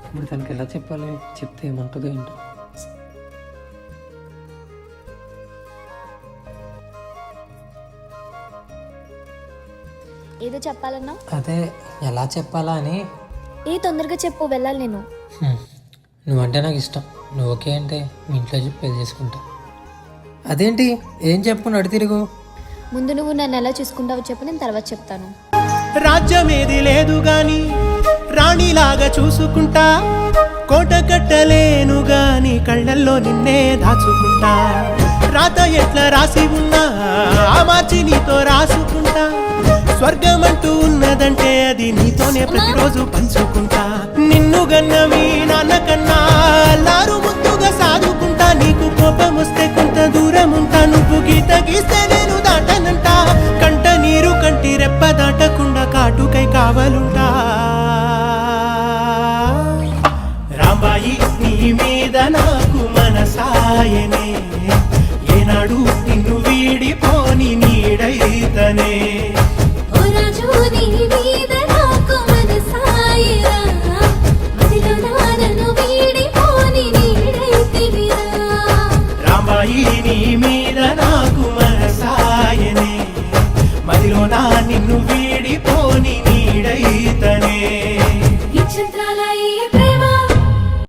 ఇప్పుడు తనకి ఎలా చెప్పాలి? చెప్తే ఏమంటుందో ఏంటో. ఏదో చెప్పాలన్నా? అదే ఎలా చెప్పాలా అని. తొందరగా చెప్పు, వెళ్ళాలి నేను. నువ్వంటే నాకు ఇష్టం. నువ్వు ఓకే అంటే మీ ఇంట్లో చెప్పి పెళ్లి చేసుకుంటా. అదేంటి ఏం చెప్పు, నడు తిరుగు. ముందు నువ్వు నన్ను ఎలా చూసుకుంటావో చెప్పు, నేను తర్వాత చెప్తాను. రాజ్యమేది లేదు గాని రాణిలాగా చూసుకుంటా, కోట కట్టలేను గాని కళ్ళల్లో నిన్నే దాచుకుంటా. రాత ఎట్లా రాసి ఉన్నా ఆ మార్చి నీతో రాసుకుంటా. స్వర్గమంటూ ఉన్నదంటే అది నీతోనే ప్రతిరోజు పంచుకుంటా. నిన్ను గన్న మీ నాన్న కన్నా అల్లారు ముద్దుగా సాదుకుంటా. నీకు కోపం వస్తే కొంత దూరం ఉంటా, నువ్వు గీత గీస్తే నేను దాటనంటా. కంట నీరు కంటి రెప్ప దాటకుండా కాటుకై కావలుంటా. రాంబాయి నీ మీద నాకు మనసాయనే, ఏనాడు నిన్ను వీడి